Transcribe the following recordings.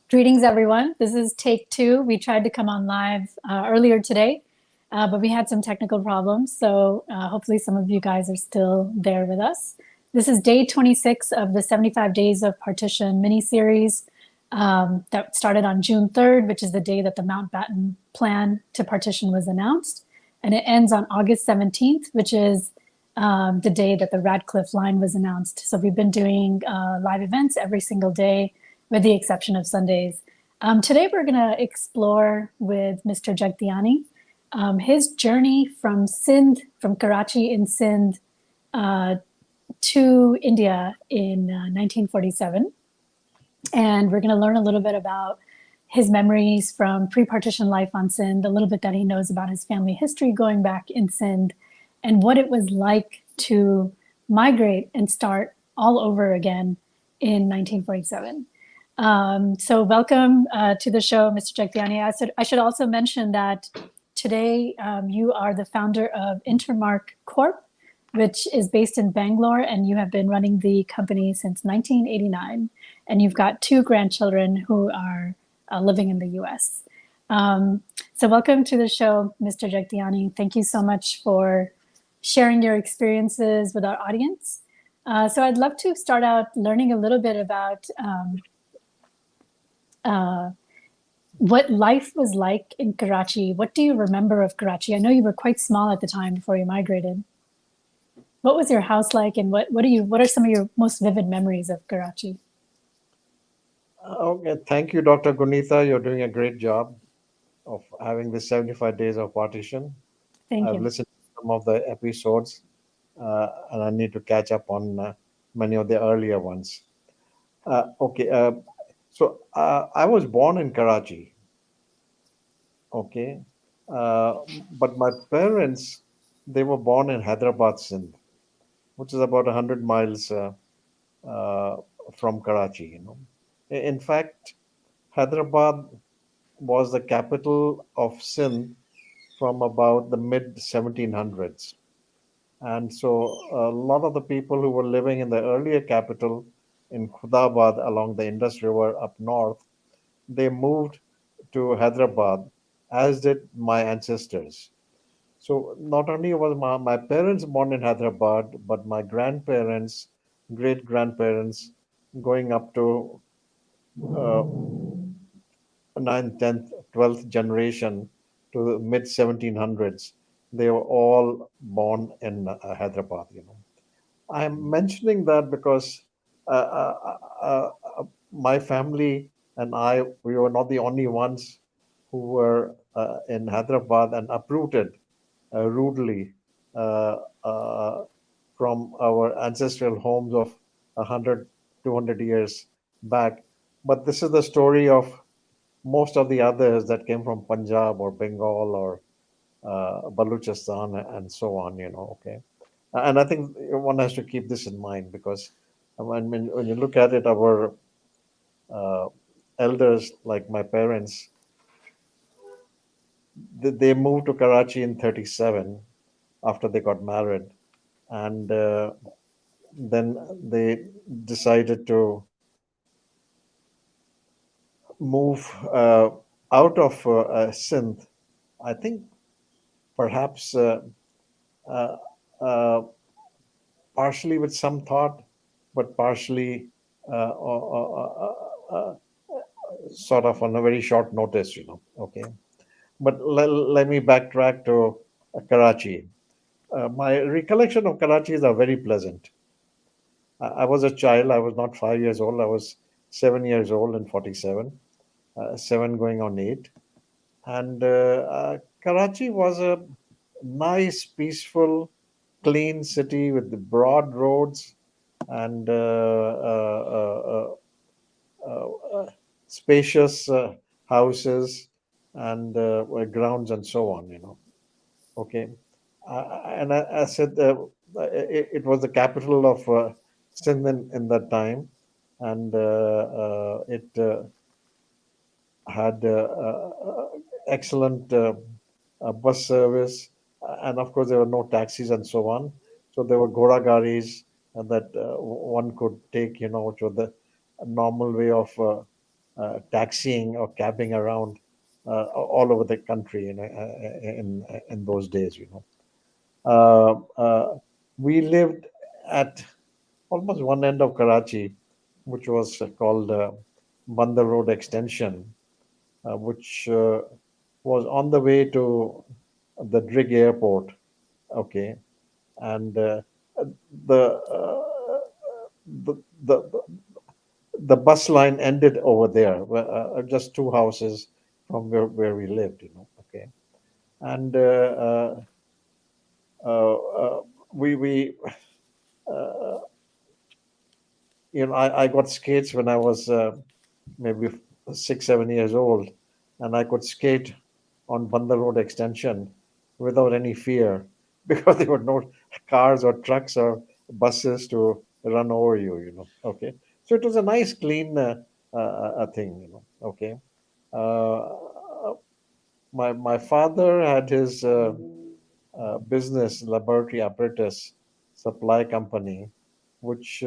Greetings, everyone. This is take two. We tried to come on live earlier today, but we had some technical problems. So hopefully some of you guys are still there with us. This is day 26 of the 75 Days of Partition mini-series that started on June 3rd, which is the day that the Mountbatten Plan to Partition was announced. And it ends on August 17th, which is the day that the Radcliffe Line was announced. So we've been doing live events every single day, with the exception of Sundays. Today we're going to explore with Mr. Jagtiani his journey from Sindh, from Karachi in Sindh to India in 1947. And we're going to learn a little bit about his memories from pre-partition life on Sindh, a little bit that he knows about his family history going back in Sindh, and what it was like to migrate and start all over again in 1947. So welcome to the show, Mr. Jagtiani. I should also mention that today you are the founder of Intermark Corp, which is based in Bangalore, and you have been running the company since 1989, and you've got two grandchildren who are living in the US. So welcome to the show, Mr. Jagtiani. Thank you so much for sharing your experiences with our audience. So I'd love to start out learning a little bit about what life was like in Karachi. What do you remember of Karachi? I know you were quite small at the time before you migrated. What was your house like, and what are some of your most vivid memories of Karachi? Okay, thank you, Dr. Gunita. You're doing a great job of having the 75 days of partition. Thank I've you. listened to some of the episodes, and I need to catch up on many of the earlier ones. Okay, I was born in Karachi. Okay, uh, but my parents, they were born in Hyderabad, Sindh, which is about 100 miles uh, from Karachi. In fact, Hyderabad was the capital of Sindh from about the mid 1700s. And so a lot of the people who were living in the earlier capital in Khudabad along the Indus River up north, they moved to Hyderabad, as did my ancestors. So not only was my parents born in Hyderabad, but my grandparents, great grandparents, going up to uh, 9th, 10th, 12th generation to the mid 1700s, they were all born in Hyderabad. I'm mentioning that because uh, uh, uh, my family and I, we were not the only ones who were in Hyderabad and uprooted rudely uh, uh, from our ancestral homes of 100, 200 years back. But this is the story of most of the others that came from Punjab or Bengal or Baluchistan and so on. Okay. And I think one has to keep this in mind because when you look at it, our uh, elders, like my parents, they moved to Karachi in 37 after they got married. And then they decided to move out of Sindh. I think perhaps uh, uh, partially with some thought, but partially sort of on a very short notice. Okay. But let me backtrack to Karachi. My recollection of Karachi are very pleasant. I was a child. I was not 5 years old. I was 7 years old in 47, seven going on eight. And Karachi was a nice, peaceful, clean city with the broad roads and spacious houses and grounds and so on. Okay. And I said it was the capital of Sindh in that time, and it had excellent bus service, and of course there were no taxis and so on. So there were ghoda garis that one could take, which was the normal way of taxiing or cabbing around all over the country, in those days. We lived at almost one end of Karachi, which was called Bandar Road Extension, which was on the way to the Drig Airport. Okay, and the, uh, the the bus line ended over there, just two houses from where we lived. Okay, and uh, uh, we uh, I got skates when I was maybe 6, 7 years old, and I could skate on Bandar Road Extension without any fear because there were no cars or trucks or buses to run over you. Okay, so it was a nice, clean thing. Okay, uh, my father had his business, laboratory apparatus supply company, which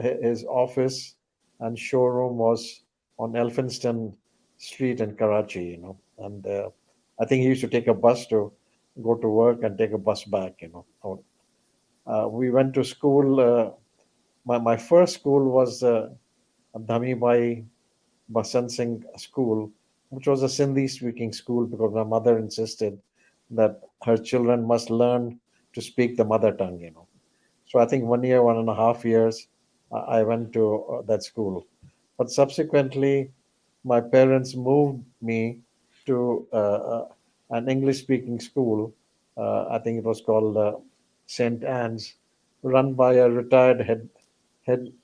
his office and showroom was on Elphinstone Street in Karachi. And I think he used to take a bus to go to work and take a bus back. We went to school. My first school was Dhamibai Basant Singh School, which was a Sindhi speaking school because my mother insisted that her children must learn to speak the mother tongue. So I think 1 year, 1.5 years, I went to that school. But subsequently, my parents moved me to an English speaking school. I think it was called St. Anne's, run by a retired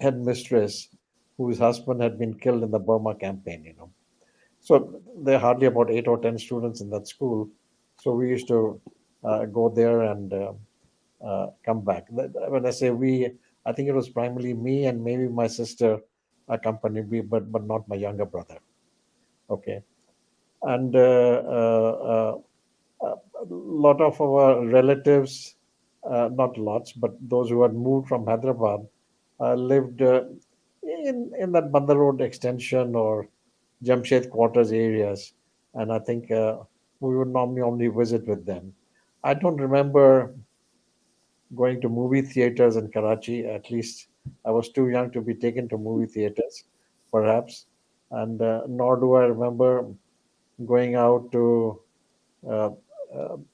headmistress whose husband had been killed in the Burma campaign. So there are hardly about 8 or 10 students in that school. So we used to go there and come back. When I say we, I think it was primarily me and maybe my sister accompanied me, but not my younger brother. Okay, and a lot of our relatives, not lots, but those who had moved from Hyderabad, lived in that Bandar Road extension or Jamshed quarters areas, and I think we would normally only visit with them. I don't remember going to movie theaters in Karachi. At least I was too young to be taken to movie theaters, perhaps, and nor do I remember going out to uh,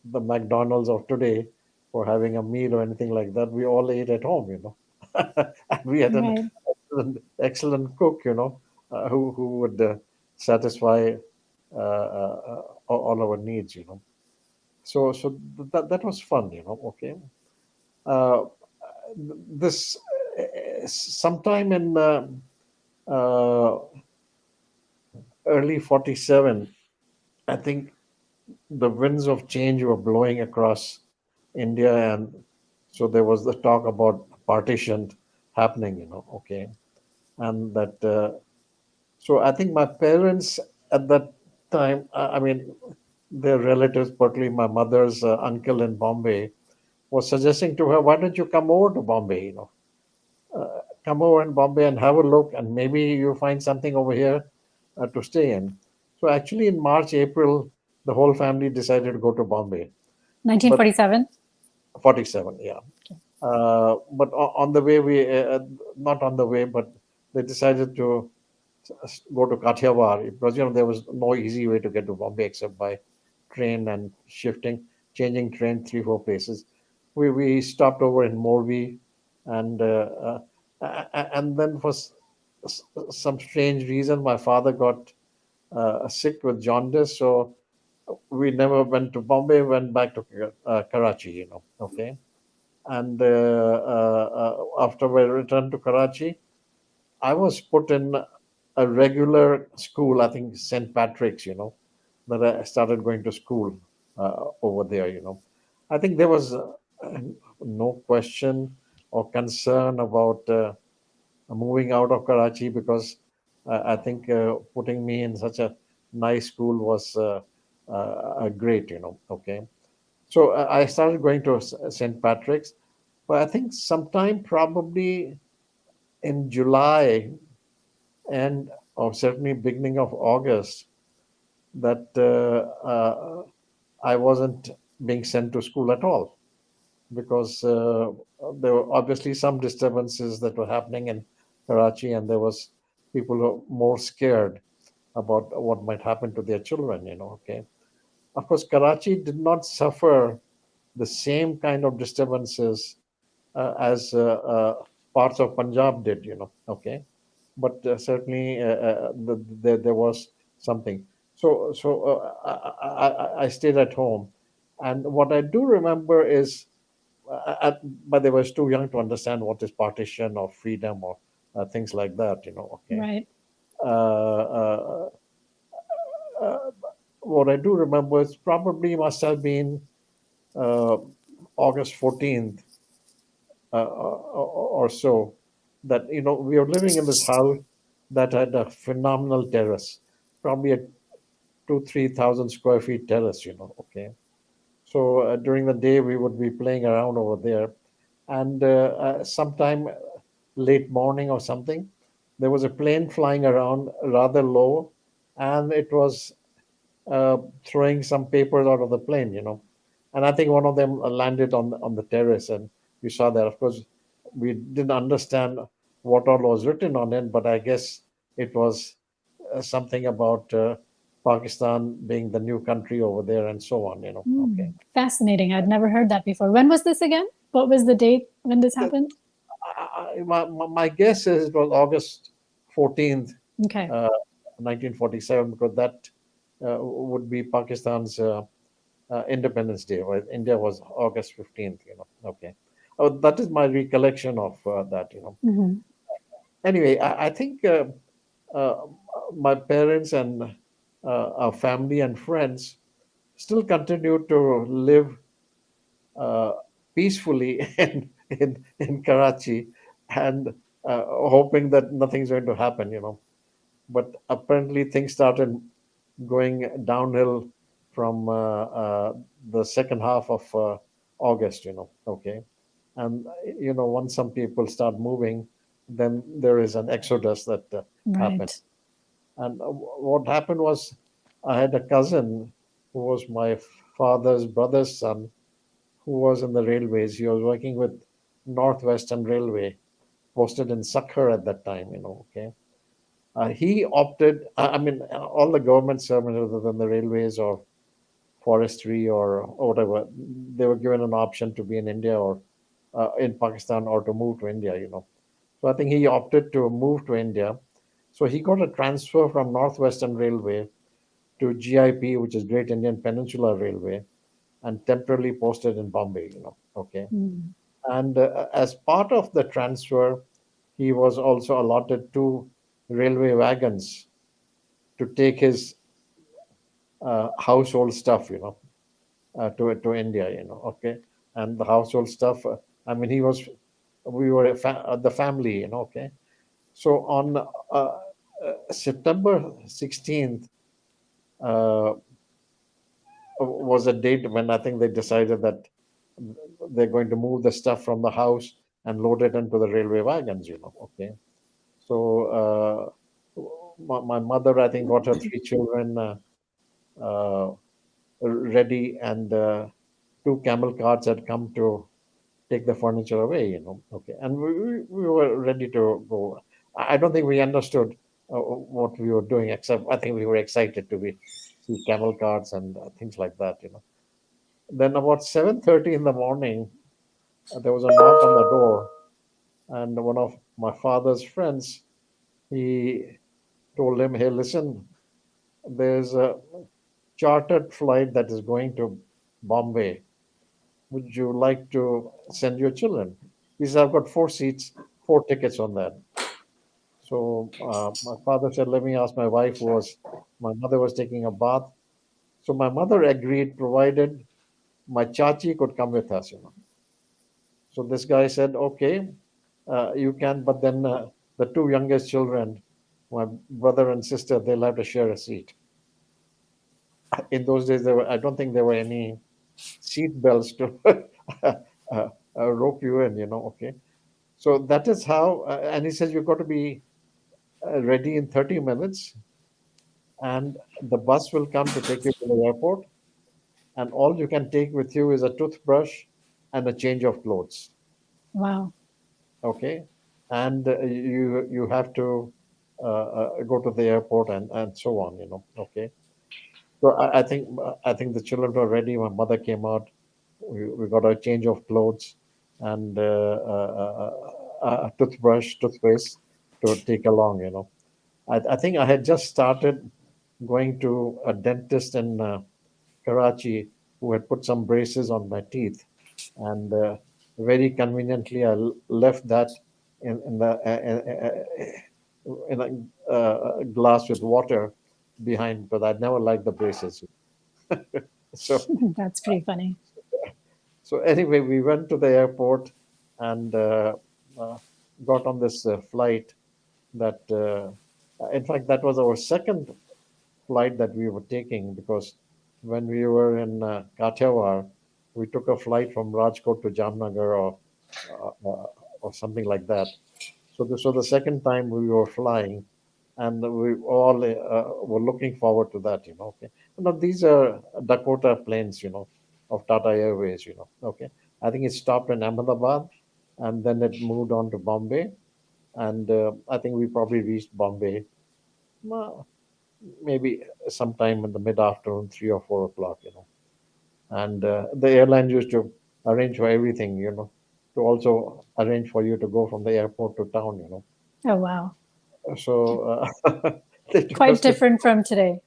the McDonald's of today for having a meal or anything like that. We all ate at home. And we had an Right. excellent cook, who would satisfy all our needs. So that was fun. Okay. Uh, this sometime in uh, early 47, I think the winds of change were blowing across India, and so there was the talk about partition happening. Okay, and that. So I think my parents at that time, I mean, their relatives, particularly my mother's uncle in Bombay, was suggesting to her, "Why don't you come over to Bombay? Come over in Bombay and have a look, and maybe you find something over here to stay in." So actually, in March, April, the whole family decided to go to Bombay. But 1947. 47, yeah. But on the way, not on the way, but they decided to go to Kathiawar because there was no easy way to get to Bombay except by train and changing train 3, 4 places. We stopped over in Morbi, and and then for some strange reason, my father got sick with jaundice, so we never went to Bombay. Went back to Karachi. Okay, and after we returned to Karachi, I was put in a regular school, I think St. Patrick's, that I started going to school over there. I think there was no question or concern about moving out of Karachi because I think putting me in such a nice school was great. Okay. So I started going to St. Patrick's, but I think sometime probably in July, and or certainly beginning of August, that I wasn't being sent to school at all because there were obviously some disturbances that were happening in Karachi, and there was people who were more scared about what might happen to their children. Okay. Of course, Karachi did not suffer the same kind of disturbances as parts of Punjab did. Okay, but certainly there was something. So I stayed at home, and what I do remember is, but they were too young to understand what is partition or freedom or things like that. Okay. Right. Uh, uh, uh, what I do remember is probably must have been uh, August 14th or so, that we were living in this house that had a phenomenal terrace, probably a 2-3 thousand square feet terrace. Okay. So during the day we would be playing around over there, and sometime late morning or something, there was a plane flying around rather low, and it was throwing some papers out of the plane. And I think one of them landed on the terrace, and we saw that. Of course, we didn't understand what all was written on it, but I guess it was something about Pakistan being the new country over there, and so on. Okay. Fascinating. I'd never heard that before. When was this again? What was the date when this happened? My guess is it was August 14th, Okay. uh, 1947, because that would be Pakistan's Independence Day, right? India was August 15th. Okay. Oh, that is my recollection of that. Hmm. Anyway, I think uh, my parents and our family and friends still continue to live uh, peacefully in Karachi, and hoping that nothing's going to happen. But apparently things started going downhill from the second half of August. Okay, and once some people start moving, then there is an exodus that happened. Right. And what happened was, I had a cousin who was my father's brother's son, who was in the railways. He was working with Northwestern Railway, posted in Sakhar at that time. Okay. He opted, I mean, all the government servants, other than the railways or forestry or whatever, they were given an option to be in India or in Pakistan, or to move to India. So I think he opted to move to India. So he got a transfer from Northwestern Railway to GIP, which is Great Indian Peninsula Railway, and temporarily posted in Bombay. Okay. Mm. And as part of the transfer, he was also allotted 2 railway wagons to take his household stuff, to India. Okay. And the household stuff, I mean, we were the family. Okay. So on September 16th uh, was a date when I think they decided that they're going to move the stuff from the house and load it into the railway wagons. Okay. So my mother, I think, got her 3 children uh, ready, and 2 camel carts had come to take the furniture away. Okay. And we were ready to go. I don't think we understood what we were doing, except I think we were excited to be see camel carts and things like that. Then about 7:30 in the morning, there was a knock on the door, and one of my father's friends, he told him, "Hey, listen, there's a chartered flight that is going to Bombay. Would you like to send your children?" He said, "I've got 4 seats, 4 tickets on that." So my father said, "Let me ask my wife." My mother was taking a bath. So my mother agreed, provided my chachi could come with us. So this guy said, "Okay, you can, but then the 2 youngest children, my brother and sister, they'll have to share a seat." In those days, I don't think there were any seat belts to rope you in. Okay. So that is how, and he says, "You've got to be ready in 30 minutes, and the bus will come to take you to the airport, and all you can take with you is a toothbrush and a change of clothes. Wow. Okay, and you have to go to the airport and so on. Okay. So I think the children were ready. My mother came out. We got a change of clothes and a toothbrush, toothpaste to take along. I think I had just started going to a dentist in Karachi who had put some braces on my teeth, and very conveniently left that in the in a glass with water behind because I'd never liked the braces. So That's pretty funny. so anyway, we went to the airport and uh, got on this flight that in fact that was our second flight that we were taking because when we were in Kathiawar, we took a flight from Rajkot to Jamnagar or something like that. So this was the second time we were flying, and we all were looking forward to that. Okay. Now these are Dakota planes, of Tata Airways. Okay. I think it stopped in Ahmedabad, and then it moved on to Bombay, and I think we probably reached Bombay maybe sometime in the mid afternoon, 3 or 4 o'clock. And the airline used to arrange for everything, to also arrange for you to go from the airport to town. Oh, wow. So they took Quite us to different from today.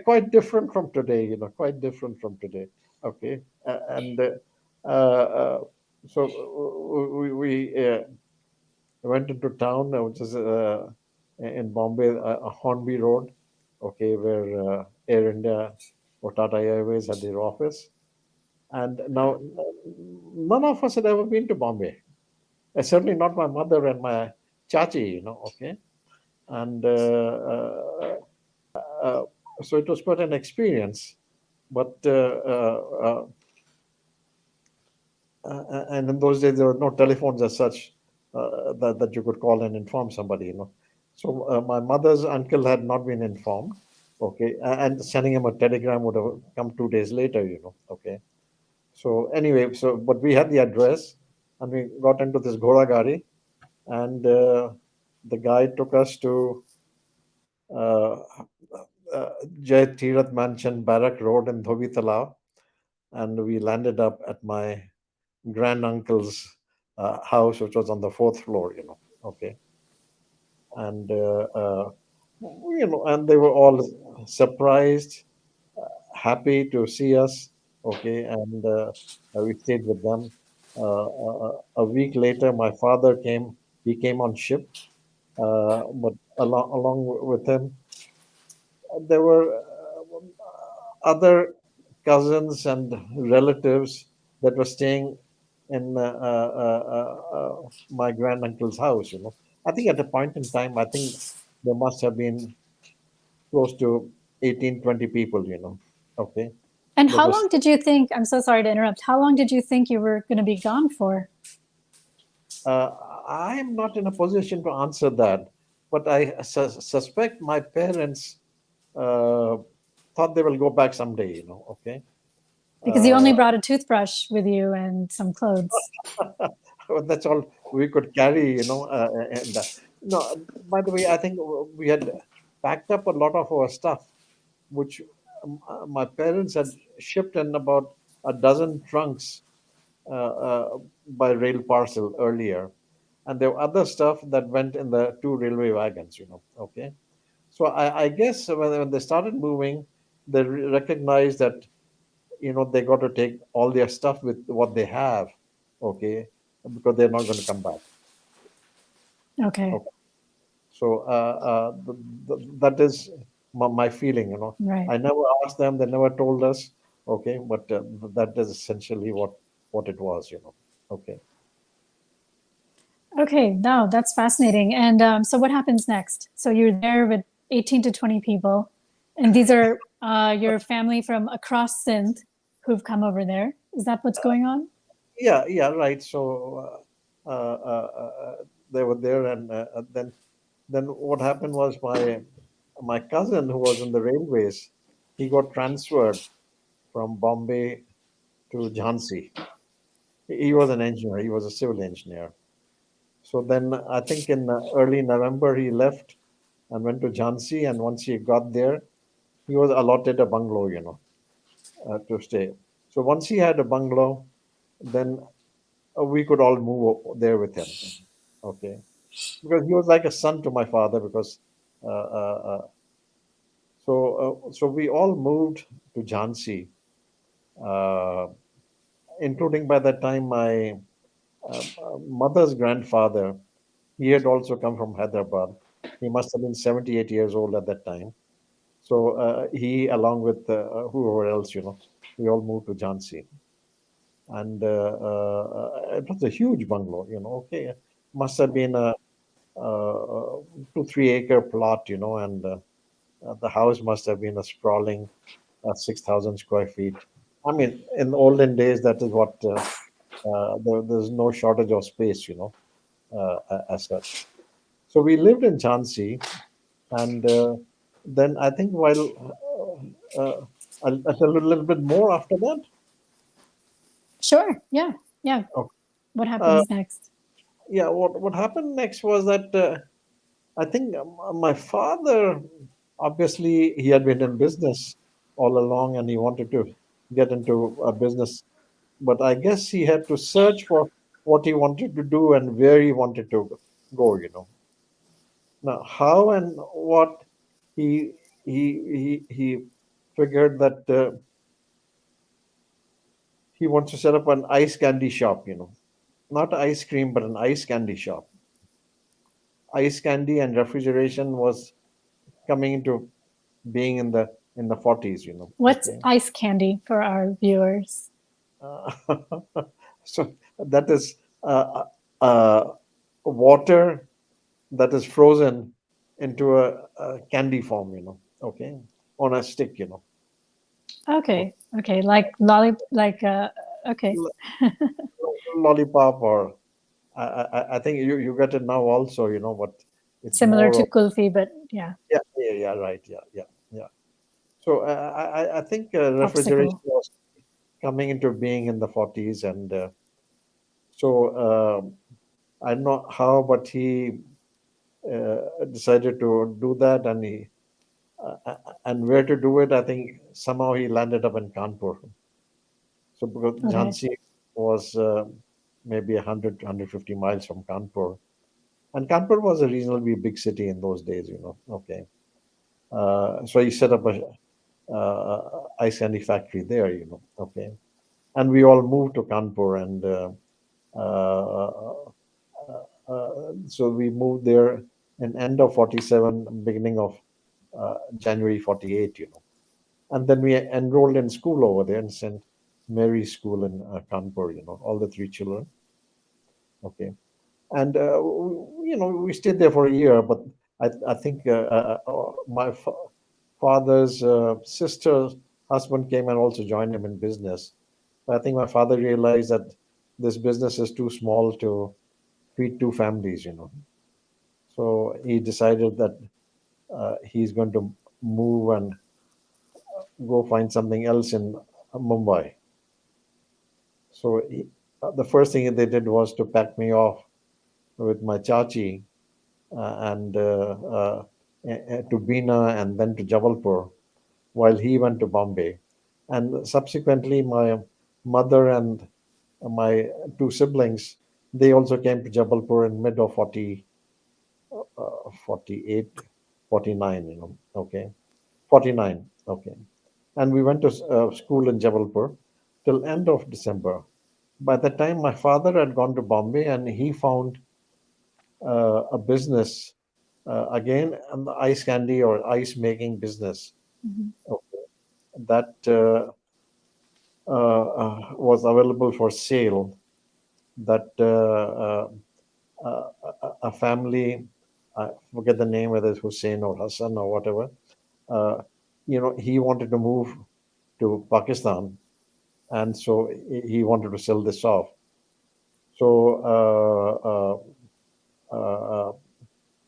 quite different from today, quite different from today. Okay, and so we went into town, which is in Bombay, Hornby Road, okay, where Air India or Tata Airways had their office. And now, none of us had ever been to Bombay. Certainly not my mother and my chachi, okay. And uh, so it was quite an experience. But and in those days there were no telephones as such that you could call and inform somebody. So my mother's uncle had not been informed, okay, and sending him a telegram would have come 2 days later. Okay. So anyway, but we had the address, and we got into this Ghoda Gari, and the guy took us to uh, Jai Tirath Mansion Barrack Road in Dhobi Talab, and we landed up at my granduncle's house, which was on the fourth floor. Okay, and and they were all surprised, happy to see us. Okay, and we stayed with them. A week later, my father came. He came on ship, but along with him, there were other cousins and relatives that were staying in my granduncle's house. I think at a point in time, I think there must have been close to 18, 20 people. Okay. And That how was, long did you think, I'm so sorry to interrupt, how long did you think you were going to be gone for? uh, I'm not in a position to answer that, but I suspect my parents uh, thought they will go back someday. Okay. Because you only Uh, brought a toothbrush with you and some clothes. Well, that's all we could carry. And by the way, I think we had packed up a lot of our stuff, which my parents had shipped in about a dozen trunks by rail parcel earlier, and there were other stuff that went in the two railway wagons. Okay, so I guess when they started moving, they recognized that they got to take all their stuff with what they have, okay, because they're not going to come back. Okay, Okay. So that is my feeling. right. I never asked them; they never told us. Okay, but that is essentially what it was. Okay. Okay, no, that's fascinating. And so what happens next? So you're there with 18 to 20 people, and these are your family from across Sindh who've come over there. Is that what's going on? Yeah, yeah, right. So they were there, and then Then what happened was my cousin who was in the railways, he got transferred from Bombay to Jhansi. He was an engineer. He was a civil engineer. So then I think in early November he left and went to Jhansi. And once he got there, he was allotted a bungalow, to stay. So once he had a bungalow, then we could all move there with him. Okay, because he was like a son to my father. Because so we all moved to Jhansi, uh, including by that time my mother's grandfather. He had also come from Hyderabad. He must have been 78 years old at that time. So he, along with whoever else, we all moved to Jhansi. And it was a huge bungalow, okay. Must have been a 2 3 acre plot, and the house must have been a sprawling 6,000 square feet. I mean, in the olden days, that is what there's no shortage of space, as such. So we lived in Jhansi, and then I think I'll tell you a little bit more after that. Sure. Yeah. Yeah. Okay. What Uh, happens next? yeah, what happened next was that I think my father, obviously, he had been in business all along and he wanted to get into a business. But I guess he had to search for what he wanted to do and where he wanted to go. Now, how and what he he figured that he wants to set up an ice candy shop. Not ice cream, but an ice candy shop. Ice candy and refrigeration was coming into being in the 40s. What's Okay. ice candy for our viewers? Uh, so that is water that is frozen into a candy form. Okay, on a stick. Okay. Okay. Like like okay. L- Lollipop, or I think you get it now also, but it's Similar more to of, kulfi, but yeah, yeah, right, yeah. So I think refrigeration popsicle. was coming into being in the 40s, and so I don't know how, but he decided to do that, and where to do it. I think somehow he landed up in Kanpur. So because Okay. Jhansi was maybe 100 to 150 miles from Kanpur, and Kanpur was a reasonably big city in those days. Okay, so he set up a ice candy factory there. Okay, and we all moved to Kanpur, and so we moved there in end of 47, beginning of January 48. And then we enrolled in school over there in St. Mary's School in Kanpur. All the three children. Okay, and we stayed there for a year, but I think my father's sister's husband came and also joined him in business. I think my father realized that this business is too small to feed two families. So he decided that he's going to move and go find something else in Mumbai. So the first thing they did was to pack me off with my chachi and to Bina and then to Jabalpur, while he went to Bombay. And subsequently, my mother and my two siblings, they also came to Jabalpur in mid of 48, 49. Okay, 49. Okay, and we went to school in Jabalpur till end of December. By the time my father had gone to Bombay, and he found a business, again, the ice candy or ice making business, Mhm. okay, that was available for sale. That a family, I forget the name, whether it's Hussein or Hassan or whatever, uh, he wanted to move to Pakistan, and so he wanted to sell this off. So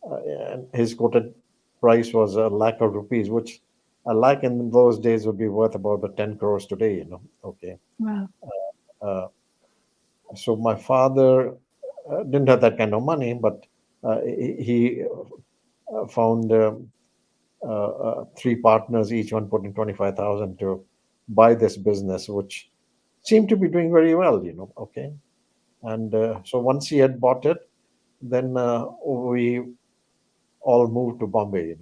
and his quoted price was a lakh of rupees, which a lakh in those days would be worth about the 10 crores today, Okay. Wow. Uh, so my father didn't have that kind of money, but he found three partners, each one putting 25,000 to buy this business, which seemed to be doing very well, Okay. And so once he had bought it, then we all moved to Bombay,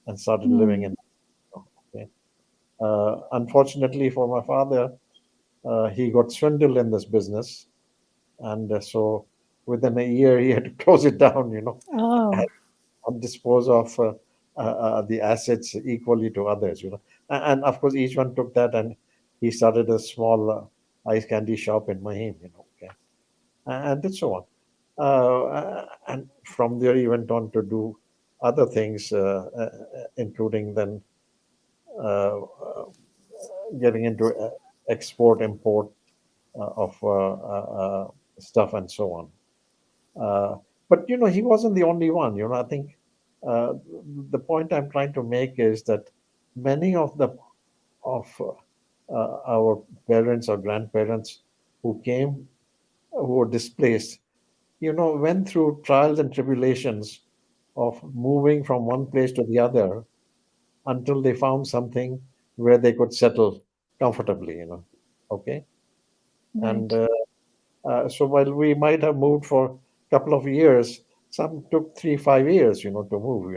and started living Hmm. in. Okay. Unfortunately for my father, he got swindled in this business, and so within a year he had to close it down, Oh, and dispose of the assets equally to others, And of course, each one took that, and he started a small ice candy shop in Mahim, Okay, and did so on. And from there, he went on to do other things, including then getting into export import of stuff and so on. But he wasn't the only one. I think uh, the point I'm trying to make is that many of our parents or grandparents who came, who were displaced, went through trials and tribulations of moving from one place to the other until they found something where they could settle comfortably. Okay, and right. so while we might have moved for a couple of years, some took 3, 5 years, to move,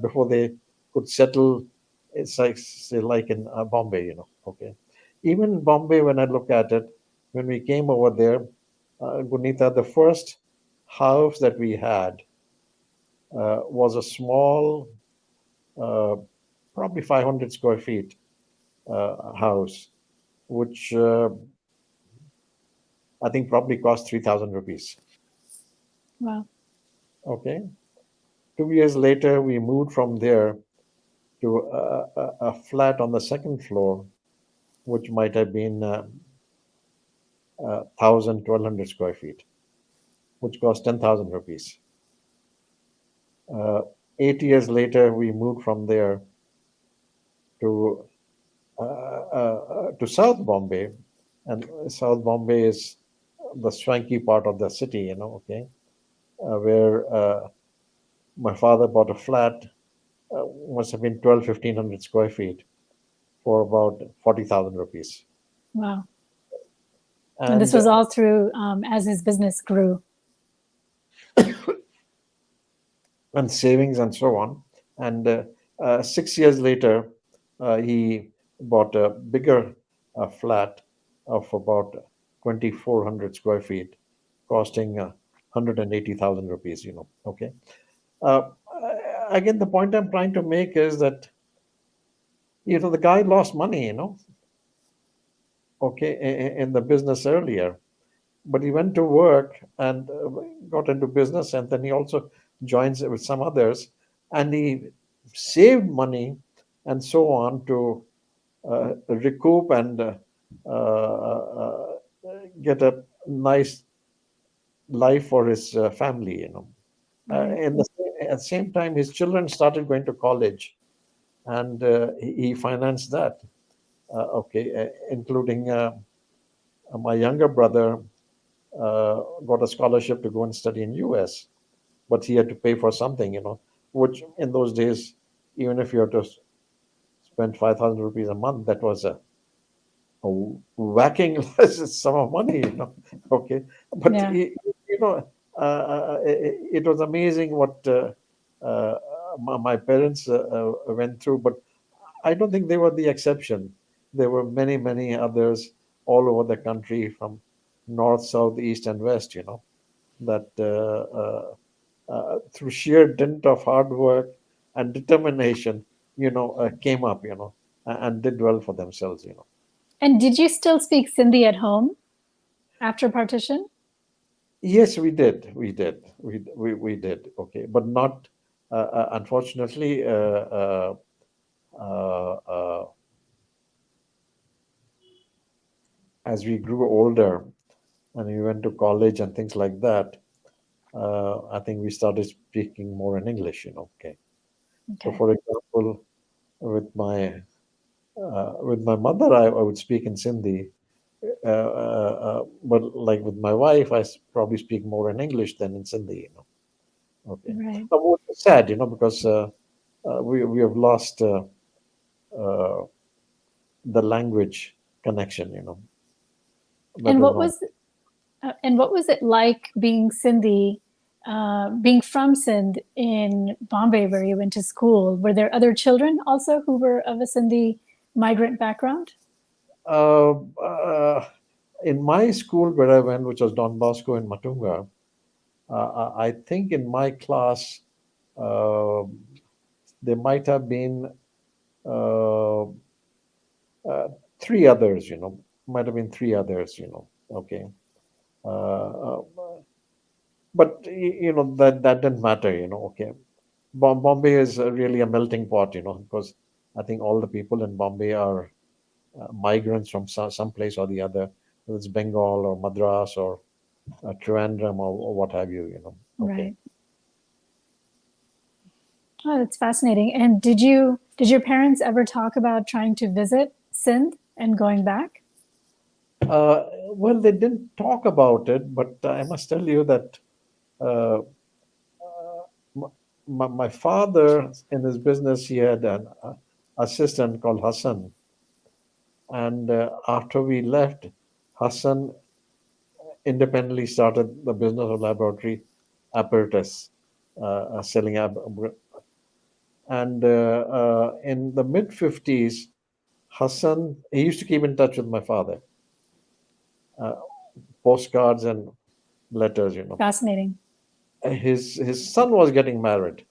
before they could settle. It's like, say, like in Bombay, Okay. Even Bombay, when I look at it, when we came over there, Gunita, the first house that we had was a small, uh, probably 500 square feet house, which I think probably cost 3,000 rupees. Wow. Okay. 2 years later, we moved from there to a flat on the second floor, which might have been 1,200 square feet, which cost 10,000 rupees. Uh, 8 years later, we moved from there to to South Bombay, and South Bombay is the swanky part of the city, Okay, where my father bought a flat, must have been 1,200, 1,500 square feet for about 40,000 rupees. Wow. And this And was all through as his business grew. savings and so on. And 6 years later, he bought a bigger flat of about 2,400 square feet, costing 180,000 rupees. Okay. Uh, Again, the point I'm trying to make is that the guy lost money. Okay, in the business earlier, but he went to work and got into business, and then he also joins with some others, and he saved money and so on to recoup and get a nice life for his family. Right. At the same time, his children started going to college, and he financed that. Okay, including my younger brother got a scholarship to go and study in US, but he had to pay for something, which in those days, even if you had to spend 5,000 rupees a month, that was a whacking sum of money, Okay, but Yeah. it was amazing what my parents went through, but I don't think they were the exception. There were many, many others all over the country, from north, south, east, and west, that through sheer dint of hard work and determination, came up, and did well for themselves, And did you still speak Sindhi at home after partition? Yes, we did. We did. Okay, but not, unfortunately, uh, as we grew older and we went to college and things like that, I think we started speaking more in English, okay. So, Okay. for example, with my mother, I would speak in Sindhi, but like with my wife, probably speak more in English than in Sindhi. Okay. Right. Which is sad, because we have lost uh, the language connection, that And was what not. was and what was it like being Sindhi, being from Sindh in Bombay, where you went to school? Were there other children also who were of a Sindhi migrant background? Uh, uh, in my school where I went, which was Don Bosco in Matunga, I think in my class uh, there might have been uh, uh, three others, might have been three others, okay. Uh, uh, but that didn't matter, okay. Bombay is really a melting pot, because I think all the people in Bombay are migrants from some place or the other, whether it's Bengal or Madras or Trivandrum or what have you, okay. Right. Oh, that's fascinating. And did your parents ever talk about trying to visit Sindh and going back? Well, they didn't talk about it, but I must tell you that uh, my father, in his business, he had an assistant called Hassan. And after we left, Hassan independently started the business of laboratory apparatus, selling. And in the mid 50s, Hassan, he used to keep in touch with my father, uh, postcards and letters. Fascinating. His son was getting married,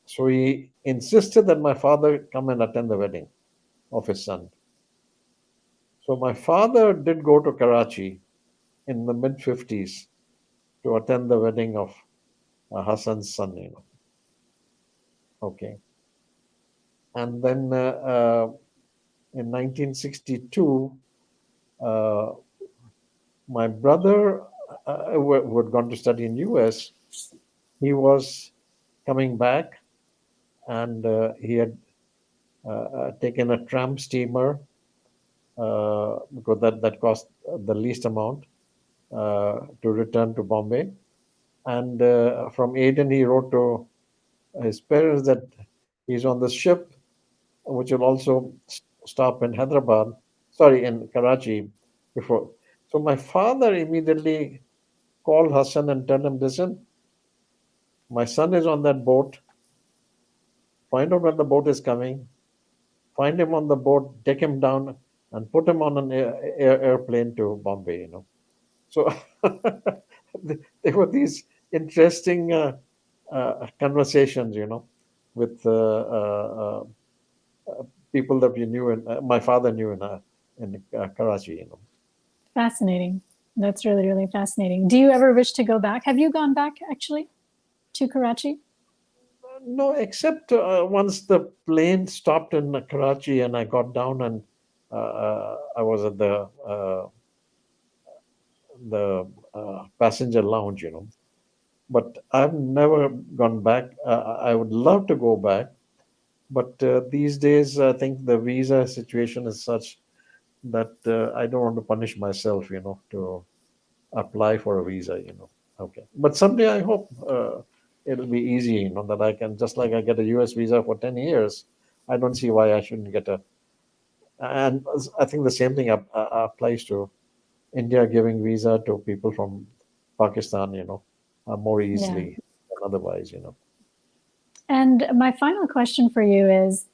so he insisted that my father come and attend the wedding of his son. So my father did go to Karachi in the mid 50s to attend the wedding of Hassan's son. Okay, and then in 1962, uh, my brother, who had gone to study in US, he was coming back, and he had taken a tram steamer because that cost the least amount to return to Bombay. And from Aden, he wrote to his parents that he's on the ship, which will also stop in Hyderabad, sorry, in Karachi before. So my father immediately called Hassan and told him, listen, my son is on that boat. Find out when the boat is coming. Find him on the boat, take him down, and put him on an airplane to Bombay. So there were these interesting conversations, with people that we knew, and my father knew in Karachi. Fascinating. That's really, really fascinating. Do you ever wish to go back? Have you gone back actually to Karachi? No, except once the plane stopped in Karachi, and I got down, and I was at the passenger lounge. But I've never gone back. I would love to go back, but these days I think the visa situation is such that I don't want to punish myself, to apply for a visa. Okay, but someday I hope it'll be easy, that I can, just like I get a US visa for 10 years. I don't see why I shouldn't get a. And I think the same thing applies to India giving visa to people from Pakistan, more Yeah. easily than otherwise. And my final question for you is,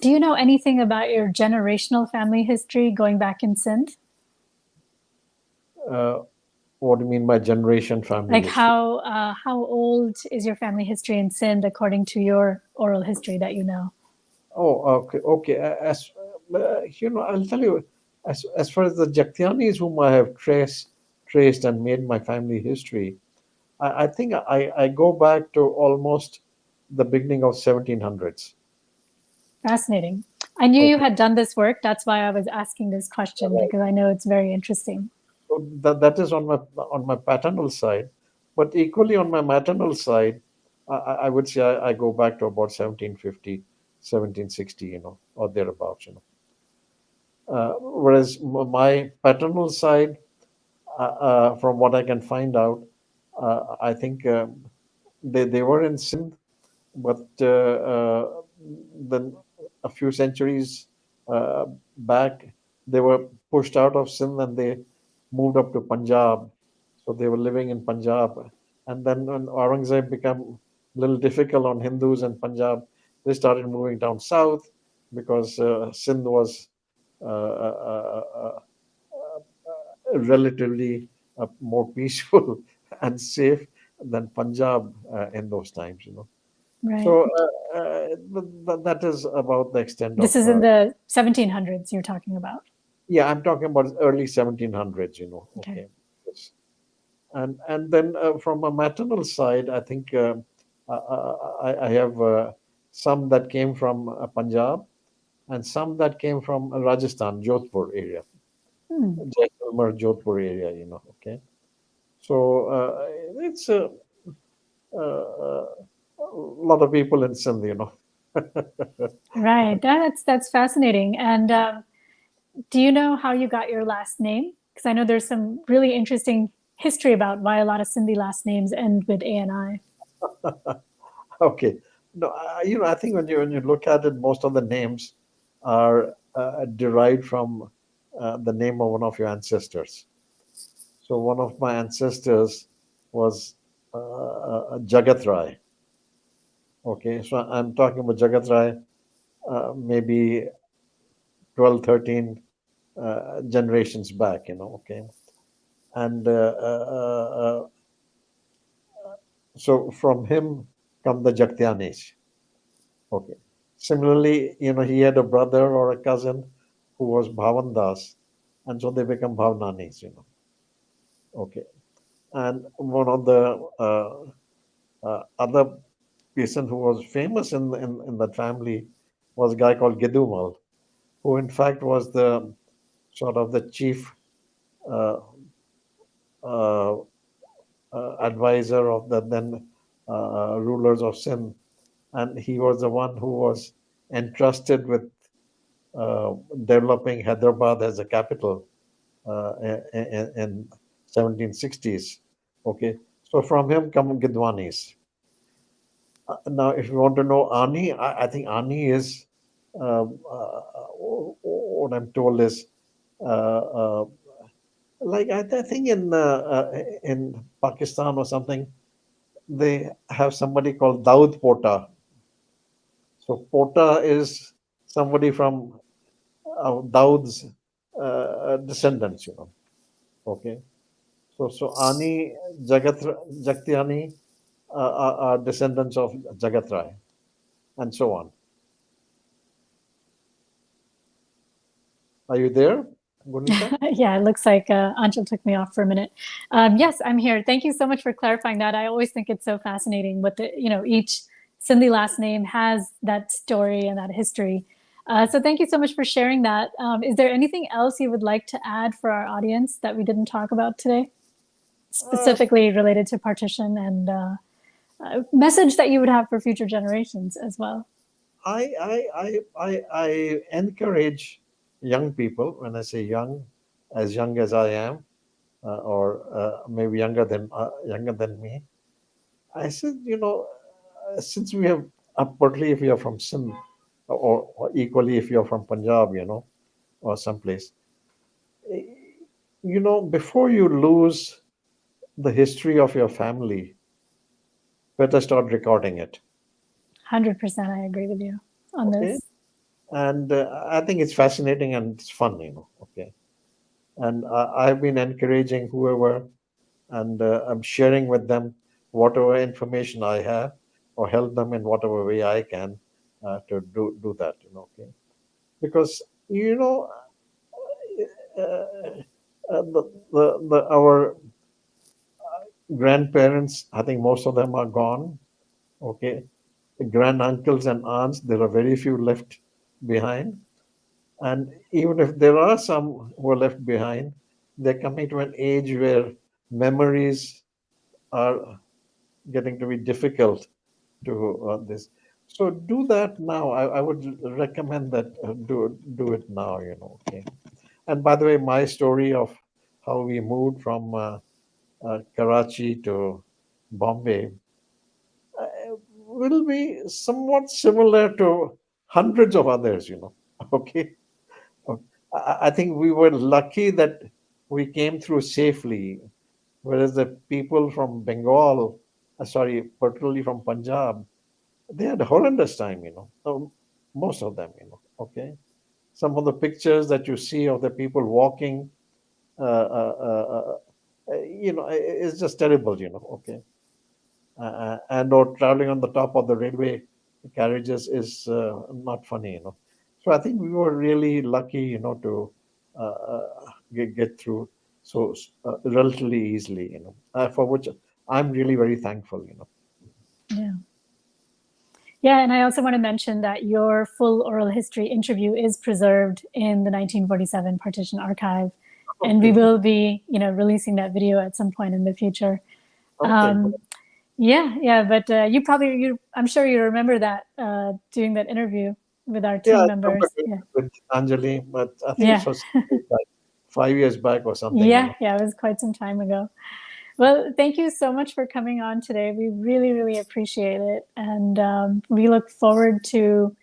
do you know anything about your generational family history going back in Sindh? Uh, what do you mean by generation family Like history? how old is your family history in Sindh according to your oral history that you know? Oh, okay, okay. I'll tell you, as far as the Jagtianis whom I have traced and made my family history, I think I go back to almost the beginning of 1700s. Fascinating. I knew you Okay, had done this work. That's why I was asking this question right. because I know it's very interesting. So that is on my paternal side, but equally on my maternal side, I would say I go back to about 1750, 1760, or thereabouts. Whereas my paternal side, from what I can find out, I think they were in Sindh, but then a few centuries uh, back, they were pushed out of Sindh and they moved up to Punjab. So they were living in Punjab. And then when Aurangzeb became a little difficult on Hindus in Punjab, they started moving down south because Sindh was relatively more peaceful and safe than Punjab in those times. Right. So that is about the extent This of. is in the 1700s you're talking about. Yeah, I'm talking about early 1700s. Okay. Okay, yes. And then from a maternal side, I think I have some that came from Punjab and some that came from Rajasthan, Jodhpur area, Hmm. Jaisalmer, Jodhpur area. Okay, so it's a lot of people in Sindh. Right. That's fascinating. And do you know how you got your last name? Because I know there's some really interesting history about why a lot of Sindhi last names end with A and I. Okay. No, I think when you look at it, most of the names are derived from the name of one of your ancestors. So one of my ancestors was Jagat Rai. Okay, so I'm talking about Jagat Rai, maybe 12, 13 generations back. Okay, and so from him come the Jagtianis. Okay. Similarly, he had a brother or a cousin who was Bhavandas, and so they become Bhavnanis. Okay. And one of the other person who was famous in that family was a guy called Gedumal, who in fact was the sort of the chief uh, uh, advisor of the then rulers of Sindh, and he was the one who was entrusted with uh, developing Hyderabad as a capital in 1760s. Okay, so from him come Gidwanis. Now, if you want to know Ani, I think Ani is what I'm told is uh, like I think in Pakistan or something they have somebody called Daud Pota. So Pota is somebody from Daud's descendants. Okay. So Ani Jagtiani are descendants of Jagat Rai, and so on. Are you there, Gunita? Yeah, it looks like Anshul took me off for a minute. Yes, I'm here. Thank you so much for clarifying that. I always think it's so fascinating what each Sindhi last name has that story and that history. So thank you so much for sharing that. Is there anything else you would like to add for our audience that we didn't talk about today, Uh, specifically related to partition and message that you would have for future generations as well? I encourage young people. When I say young as I am, or maybe younger than me, I said, since we have, partly if you are from Sindh, or equally if you are from Punjab, or someplace, before you lose the history of your family, better start recording it. 100%, I agree with you on Okay, this. and I think it's fascinating and it's fun. Okay, and I've been encouraging whoever, and I'm sharing with them whatever information I have, or help them in whatever way I can to do that. Okay, because our grandparents, I think most of them are gone. Okay, grand uncles and aunts, there are very few left behind. And even if there are some who are left behind, they're coming to an age where memories are getting to be difficult to this. So do that now. I would recommend that do it now. Okay. And by the way, my story of how we moved from Karachi to Bombay will be somewhat similar to hundreds of others. Okay. I think we were lucky that we came through safely, whereas the people from Bengal, sorry, particularly from Punjab, they had a horrendous time. Most of them. Okay. Some of the pictures that you see of the people walking, it's just terrible. Okay. And or traveling on the top of the railway carriages is not funny. So I think we were really lucky to get through so relatively easily, for which I'm really very thankful. Yeah. Yeah, and I also want to mention that your full oral history interview is preserved in the 1947 Partition Archive, and we Okay. will be, releasing that video at some point in the future. Okay. Yeah, but I'm sure you remember that doing that interview with our Yeah, team I members. remember doing Yeah, it with Anjali, but I think it yeah, was like 5 years back or something. yeah. It was quite some time ago. Well, thank you so much for coming on today. We really, really appreciate it. And we look forward to,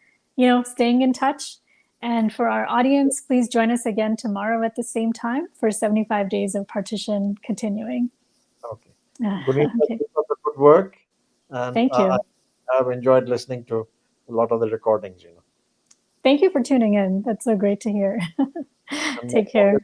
staying in touch. And for our audience, please join us again tomorrow at the same time for 75 Days of Partition continuing. Okay. Gunita, Okay. keep up the good work. And Thank you. I've enjoyed listening to a lot of the recordings. Thank you for tuning in. That's so great to hear. And Take care.